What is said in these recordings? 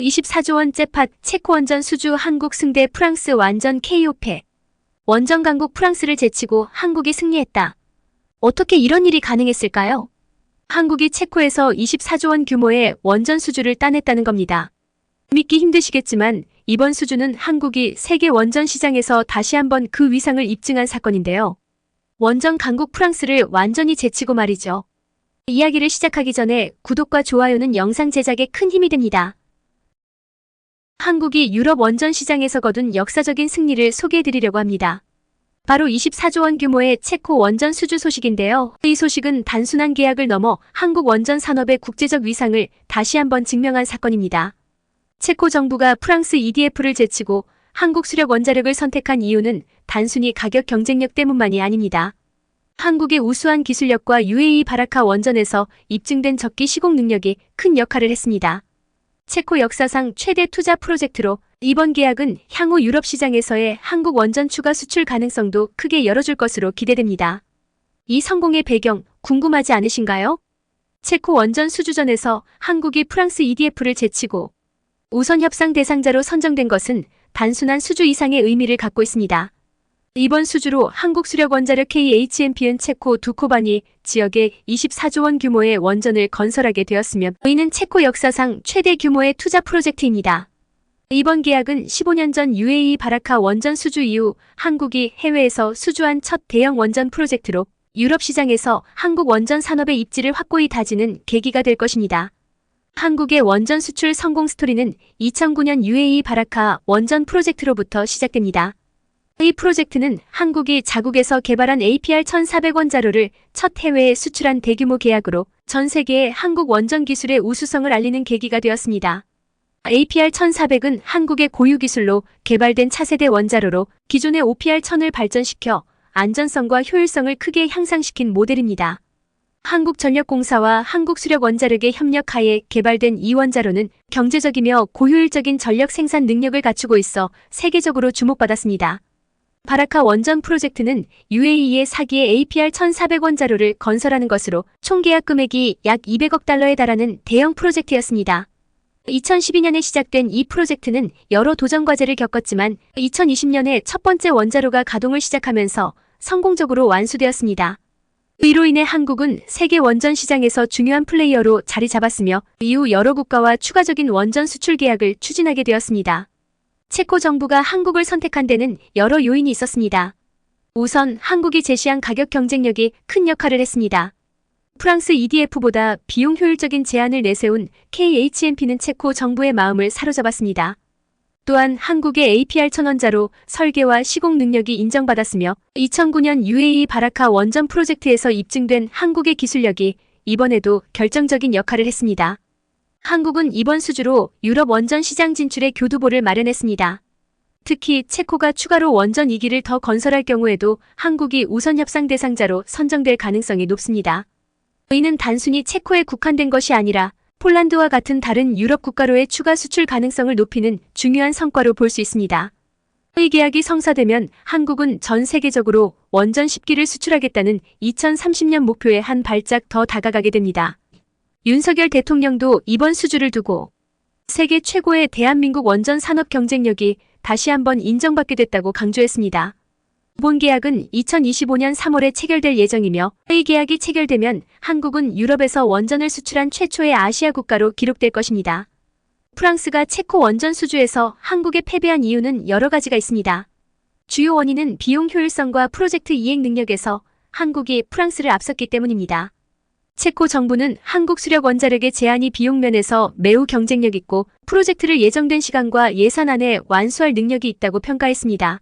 24조 원 째팟 체코 원전 수주 한국 승대 프랑스 완전 KO패. 원전 강국 프랑스를 제치고 한국이 승리했다. 어떻게 이런 일이 가능했을까요? 한국이 체코에서 24조 원 규모의 원전 수주를 따냈다는 겁니다. 믿기 힘드시겠지만 이번 수주는 한국이 세계 원전 시장에서 다시 한번 그 위상을 입증한 사건인데요. 원전 강국 프랑스를 완전히 제치고 말이죠. 이야기를 시작하기 전에 구독과 좋아요는 영상 제작에 큰 힘이 됩니다. 한국이 유럽 원전 시장에서 거둔 역사적인 승리를 소개해드리려고 합니다. 바로 24조 원 규모의 체코 원전 수주 소식인데요. 이 소식은 단순한 계약을 넘어 한국 원전 산업의 국제적 위상을 다시 한번 증명한 사건입니다. 체코 정부가 프랑스 EDF를 제치고 한국 수력 원자력을 선택한 이유는 단순히 가격 경쟁력 때문만이 아닙니다. 한국의 우수한 기술력과 UAE 바라카 원전에서 입증된 적기 시공 능력이 큰 역할을 했습니다. 체코 역사상 최대 투자 프로젝트로 이번 계약은 향후 유럽 시장에서의 한국 원전 추가 수출 가능성도 크게 열어줄 것으로 기대됩니다. 이 성공의 배경 궁금하지 않으신가요? 체코 원전 수주전에서 한국이 프랑스 EDF를 제치고 우선 협상 대상자로 선정된 것은 단순한 수주 이상의 의미를 갖고 있습니다. 이번 수주로 한국 수력 원자력 KHMP는 체코 두코바니 지역에 24조 원 규모의 원전을 건설하게 되었으며 이는 체코 역사상 최대 규모의 투자 프로젝트입니다. 이번 계약은 15년 전 UAE 바라카 원전 수주 이후 한국이 해외에서 수주한 첫 대형 원전 프로젝트로 유럽 시장에서 한국 원전 산업의 입지를 확고히 다지는 계기가 될 것입니다. 한국의 원전 수출 성공 스토리는 2009년 UAE 바라카 원전 프로젝트로부터 시작됩니다. 이 프로젝트는 한국이 자국에서 개발한 APR 1400원자로를 첫 해외에 수출한 대규모 계약으로 전 세계에 한국 원전 기술의 우수성을 알리는 계기가 되었습니다. APR 1400은 한국의 고유 기술로 개발된 차세대 원자로로 기존의 OPR 1000을 발전시켜 안전성과 효율성을 크게 향상시킨 모델입니다. 한국전력공사와 한국수력원자력의 협력하에 개발된 이 원자로는 경제적이며 고효율적인 전력 생산 능력을 갖추고 있어 세계적으로 주목받았습니다. 바라카 원전 프로젝트는 UAE의 4기의 APR 1400원자로를 건설하는 것으로 총 계약 금액이 약 200억 달러에 달하는 대형 프로젝트였습니다. 2012년에 시작된 이 프로젝트는 여러 도전 과제를 겪었지만 2020년에 첫 번째 원자로가 가동을 시작하면서 성공적으로 완수되었습니다. 이로 인해 한국은 세계 원전 시장에서 중요한 플레이어로 자리 잡았으며 이후 여러 국가와 추가적인 원전 수출 계약을 추진하게 되었습니다. 체코 정부가 한국을 선택한 데는 여러 요인이 있었습니다. 우선 한국이 제시한 가격 경쟁력이 큰 역할을 했습니다. 프랑스 EDF보다 비용 효율적인 제안을 내세운 KHMP는 체코 정부의 마음을 사로잡았습니다. 또한 한국의 APR 1000원자로 설계와 시공 능력이 인정받았으며 2009년 UAE 바라카 원전 프로젝트에서 입증된 한국의 기술력이 이번에도 결정적인 역할을 했습니다. 한국은 이번 수주로 유럽 원전 시장 진출의 교두보를 마련했습니다. 특히 체코가 추가로 원전 2기를 더 건설할 경우에도 한국이 우선 협상 대상자로 선정될 가능성이 높습니다. 이는 단순히 체코에 국한된 것이 아니라 폴란드와 같은 다른 유럽 국가로의 추가 수출 가능성을 높이는 중요한 성과로 볼 수 있습니다. 이 계약이 성사되면 한국은 전 세계적으로 원전 10기를 수출하겠다는 2030년 목표에 한 발짝 더 다가가게 됩니다. 윤석열 대통령도 이번 수주를 두고 세계 최고의 대한민국 원전 산업 경쟁력이 다시 한번 인정받게 됐다고 강조했습니다. 본 계약은 2025년 3월에 체결될 예정이며 이 계약이 체결되면 한국은 유럽에서 원전을 수출한 최초의 아시아 국가로 기록될 것입니다. 프랑스가 체코 원전 수주에서 한국에 패배한 이유는 여러 가지가 있습니다. 주요 원인은 비용 효율성과 프로젝트 이행 능력에서 한국이 프랑스를 앞섰기 때문입니다. 체코 정부는 한국 수력 원자력의 제한이 비용 면에서 매우 경쟁력 있고 프로젝트를 예정된 시간과 예산 안에 완수할 능력이 있다고 평가했습니다.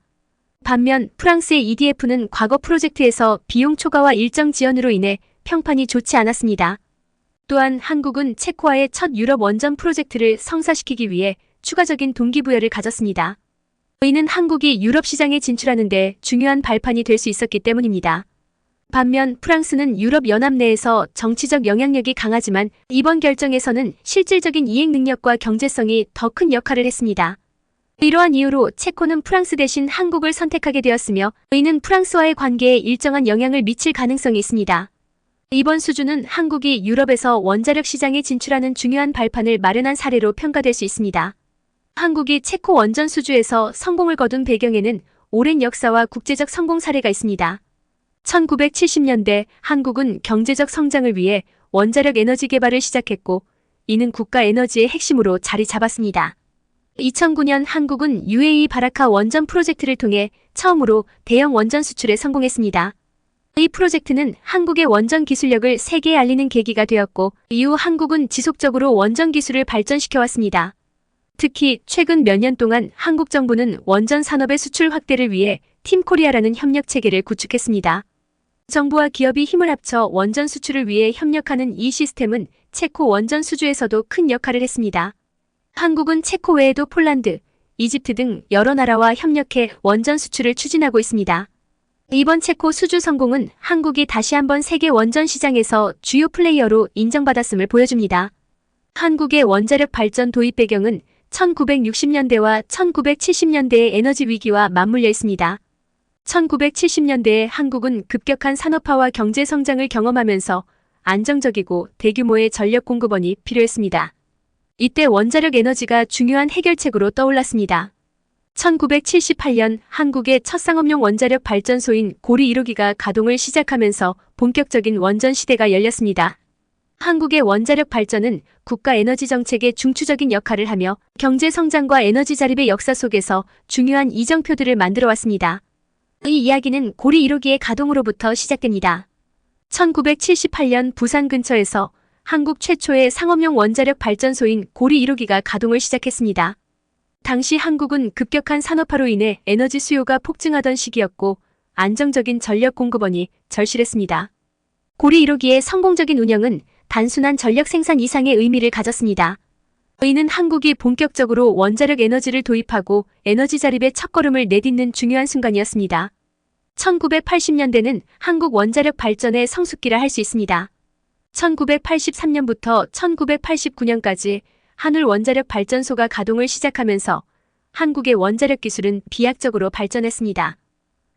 반면 프랑스의 EDF는 과거 프로젝트에서 비용 초과와 일정 지연으로 인해 평판이 좋지 않았습니다. 또한 한국은 체코와의 첫 유럽 원전 프로젝트를 성사시키기 위해 추가적인 동기부여를 가졌습니다. 이는 한국이 유럽 시장에 진출하는 데 중요한 발판이 될 수 있었기 때문입니다. 반면 프랑스는 유럽 연합 내에서 정치적 영향력이 강하지만 이번 결정에서는 실질적인 이행 능력과 경제성이 더 큰 역할을 했습니다. 이러한 이유로 체코는 프랑스 대신 한국을 선택하게 되었으며 이는 프랑스와의 관계에 일정한 영향을 미칠 가능성이 있습니다. 이번 수주는 한국이 유럽에서 원자력 시장에 진출하는 중요한 발판을 마련한 사례로 평가될 수 있습니다. 한국이 체코 원전 수주에서 성공을 거둔 배경에는 오랜 역사와 국제적 성공 사례가 있습니다. 1970년대 한국은 경제적 성장을 위해 원자력 에너지 개발을 시작했고, 이는 국가 에너지의 핵심으로 자리 잡았습니다. 2009년 한국은 UAE 바라카 원전 프로젝트를 통해 처음으로 대형 원전 수출에 성공했습니다. 이 프로젝트는 한국의 원전 기술력을 세계에 알리는 계기가 되었고, 이후 한국은 지속적으로 원전 기술을 발전시켜왔습니다. 특히 최근 몇 년 동안 한국 정부는 원전 산업의 수출 확대를 위해 팀코리아라는 협력 체계를 구축했습니다. 정부와 기업이 힘을 합쳐 원전 수출을 위해 협력하는 이 시스템은 체코 원전 수주에서도 큰 역할을 했습니다. 한국은 체코 외에도 폴란드, 이집트 등 여러 나라와 협력해 원전 수출을 추진하고 있습니다. 이번 체코 수주 성공은 한국이 다시 한번 세계 원전 시장에서 주요 플레이어로 인정받았음을 보여줍니다. 한국의 원자력 발전 도입 배경은 1960년대와 1970년대의 에너지 위기와 맞물려 있습니다. 1970년대에 한국은 급격한 산업화와 경제 성장을 경험하면서 안정적이고 대규모의 전력 공급원이 필요했습니다. 이때 원자력 에너지가 중요한 해결책으로 떠올랐습니다. 1978년 한국의 첫 상업용 원자력 발전소인 고리 1호기가 가동을 시작하면서 본격적인 원전 시대가 열렸습니다. 한국의 원자력 발전은 국가 에너지 정책의 중추적인 역할을 하며 경제 성장과 에너지 자립의 역사 속에서 중요한 이정표들을 만들어 왔습니다. 이 이야기는 고리 1호기의 가동으로부터 시작됩니다. 1978년 부산 근처에서 한국 최초의 상업용 원자력 발전소인 고리 1호기가 가동을 시작했습니다. 당시 한국은 급격한 산업화로 인해 에너지 수요가 폭증하던 시기였고 안정적인 전력 공급원이 절실했습니다. 고리 1호기의 성공적인 운영은 단순한 전력 생산 이상의 의미를 가졌습니다. 이는 한국이 본격적으로 원자력 에너지를 도입하고 에너지 자립의 첫걸음을 내딛는 중요한 순간이었습니다. 1980년대는 한국 원자력 발전의 성숙기라 할 수 있습니다. 1983년부터 1989년까지 한울 원자력 발전소가 가동을 시작하면서 한국의 원자력 기술은 비약적으로 발전했습니다.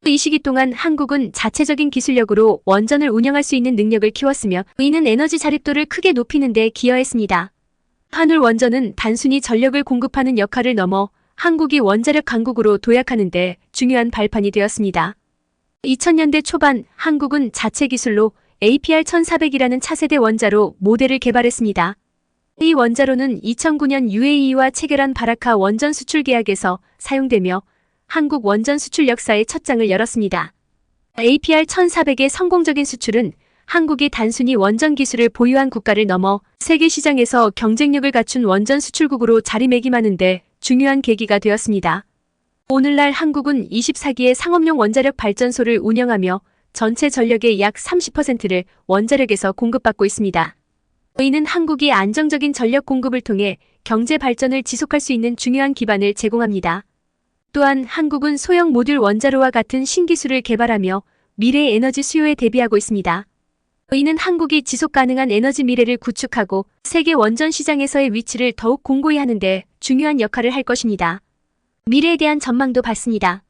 이 시기 동안 한국은 자체적인 기술력으로 원전을 운영할 수 있는 능력을 키웠으며 이는 에너지 자립도를 크게 높이는 데 기여했습니다. 한울 원전은 단순히 전력을 공급하는 역할을 넘어 한국이 원자력 강국으로 도약하는 데 중요한 발판이 되었습니다. 2000년대 초반 한국은 자체 기술로 APR-1400이라는 차세대 원자로 모델을 개발했습니다. 이 원자로는 2009년 UAE와 체결한 바라카 원전 수출 계약에서 사용되며 한국 원전 수출 역사의 첫 장을 열었습니다. APR-1400의 성공적인 수출은 한국이 단순히 원전 기술을 보유한 국가를 넘어 세계 시장에서 경쟁력을 갖춘 원전 수출국으로 자리매김하는 데 중요한 계기가 되었습니다. 오늘날 한국은 24기의 상업용 원자력 발전소를 운영하며 전체 전력의 약 30%를 원자력에서 공급받고 있습니다. 이는 한국이 안정적인 전력 공급을 통해 경제 발전을 지속할 수 있는 중요한 기반을 제공합니다. 또한 한국은 소형 모듈 원자로와 같은 신기술을 개발하며 미래의 에너지 수요에 대비하고 있습니다. 이는 한국이 지속 가능한 에너지 미래를 구축하고 세계 원전 시장에서의 위치를 더욱 공고히 하는 데 중요한 역할을 할 것입니다. 미래에 대한 전망도 봤습니다.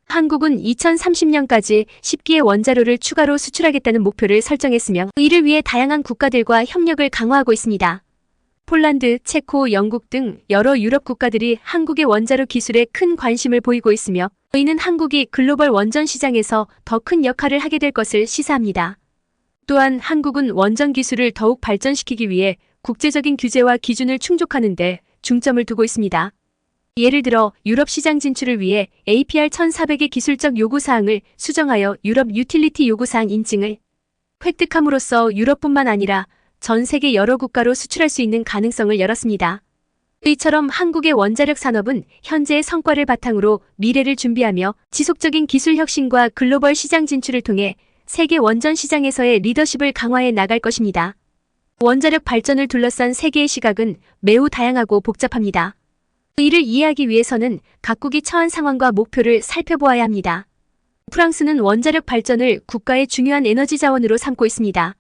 한국은 2030년까지 10기의 원자로를 추가로 수출하겠다는 목표를 설정했으며 이를 위해 다양한 국가들과 협력을 강화하고 있습니다. 폴란드, 체코, 영국 등 여러 유럽 국가들이 한국의 원자로 기술에 큰 관심을 보이고 있으며 이는 한국이 글로벌 원전 시장에서 더 큰 역할을 하게 될 것을 시사합니다. 또한 한국은 원전 기술을 더욱 발전시키기 위해 국제적인 규제와 기준을 충족하는 데 중점을 두고 있습니다. 예를 들어 유럽 시장 진출을 위해 APR-1400의 기술적 요구사항을 수정하여 유럽 유틸리티 요구사항 인증을 획득함으로써 유럽뿐만 아니라 전 세계 여러 국가로 수출할 수 있는 가능성을 열었습니다. 이처럼 한국의 원자력 산업은 현재의 성과를 바탕으로 미래를 준비하며 지속적인 기술 혁신과 글로벌 시장 진출을 통해 세계 원전 시장에서의 리더십을 강화해 나갈 것입니다. 원자력 발전을 둘러싼 세계의 시각은 매우 다양하고 복잡합니다. 이를 이해하기 위해서는 각국이 처한 상황과 목표를 살펴보아야 합니다. 프랑스는 원자력 발전을 국가의 중요한 에너지 자원으로 삼고 있습니다.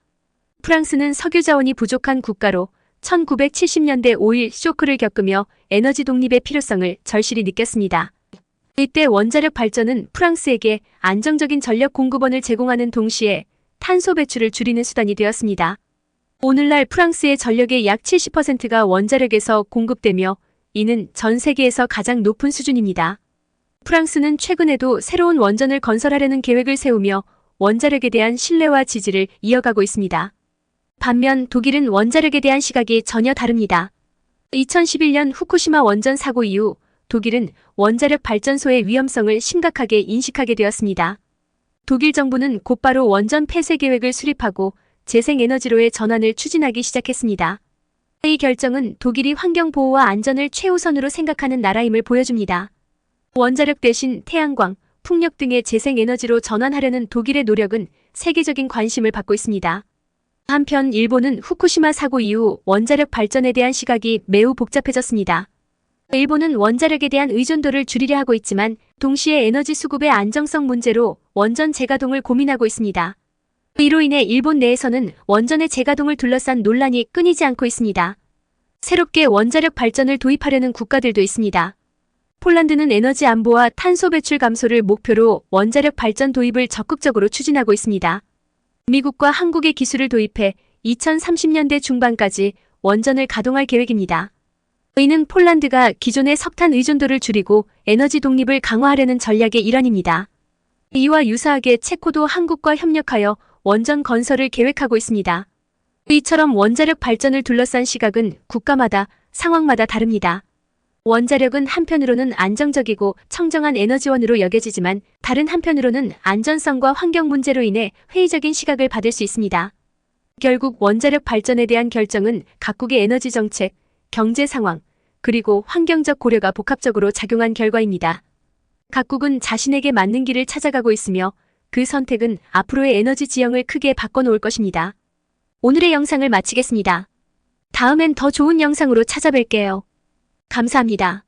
프랑스는 석유 자원이 부족한 국가로 1970년대 오일 쇼크를 겪으며 에너지 독립의 필요성을 절실히 느꼈습니다. 이때 원자력 발전은 프랑스에게 안정적인 전력 공급원을 제공하는 동시에 탄소 배출을 줄이는 수단이 되었습니다. 오늘날 프랑스의 전력의 약 70%가 원자력에서 공급되며 이는 전 세계에서 가장 높은 수준입니다. 프랑스는 최근에도 새로운 원전을 건설하려는 계획을 세우며 원자력에 대한 신뢰와 지지를 이어가고 있습니다. 반면 독일은 원자력에 대한 시각이 전혀 다릅니다. 2011년 후쿠시마 원전 사고 이후 독일은 원자력 발전소의 위험성을 심각하게 인식하게 되었습니다. 독일 정부는 곧바로 원전 폐쇄 계획을 수립하고 재생에너지로의 전환을 추진하기 시작했습니다. 이 결정은 독일이 환경보호와 안전을 최우선으로 생각하는 나라임을 보여줍니다. 원자력 대신 태양광, 풍력 등의 재생에너지로 전환하려는 독일의 노력은 세계적인 관심을 받고 있습니다. 한편 일본은 후쿠시마 사고 이후 원자력 발전에 대한 시각이 매우 복잡해졌습니다. 일본은 원자력에 대한 의존도를 줄이려 하고 있지만 동시에 에너지 수급의 안정성 문제로 원전 재가동을 고민하고 있습니다. 이로 인해 일본 내에서는 원전의 재가동을 둘러싼 논란이 끊이지 않고 있습니다. 새롭게 원자력 발전을 도입하려는 국가들도 있습니다. 폴란드는 에너지 안보와 탄소 배출 감소를 목표로 원자력 발전 도입을 적극적으로 추진하고 있습니다. 미국과 한국의 기술을 도입해 2030년대 중반까지 원전을 가동할 계획입니다. 이는 폴란드가 기존의 석탄 의존도를 줄이고 에너지 독립을 강화하려는 전략의 일환입니다. 이와 유사하게 체코도 한국과 협력하여 원전 건설을 계획하고 있습니다. 이처럼 원자력 발전을 둘러싼 시각은 국가마다 상황마다 다릅니다. 원자력은 한편으로는 안정적이고 청정한 에너지원으로 여겨지지만 다른 한편으로는 안전성과 환경 문제로 인해 회의적인 시각을 받을 수 있습니다. 결국 원자력 발전에 대한 결정은 각국의 에너지 정책, 경제 상황, 그리고 환경적 고려가 복합적으로 작용한 결과입니다. 각국은 자신에게 맞는 길을 찾아가고 있으며 그 선택은 앞으로의 에너지 지형을 크게 바꿔놓을 것입니다. 오늘의 영상을 마치겠습니다. 다음엔 더 좋은 영상으로 찾아뵐게요. 감사합니다.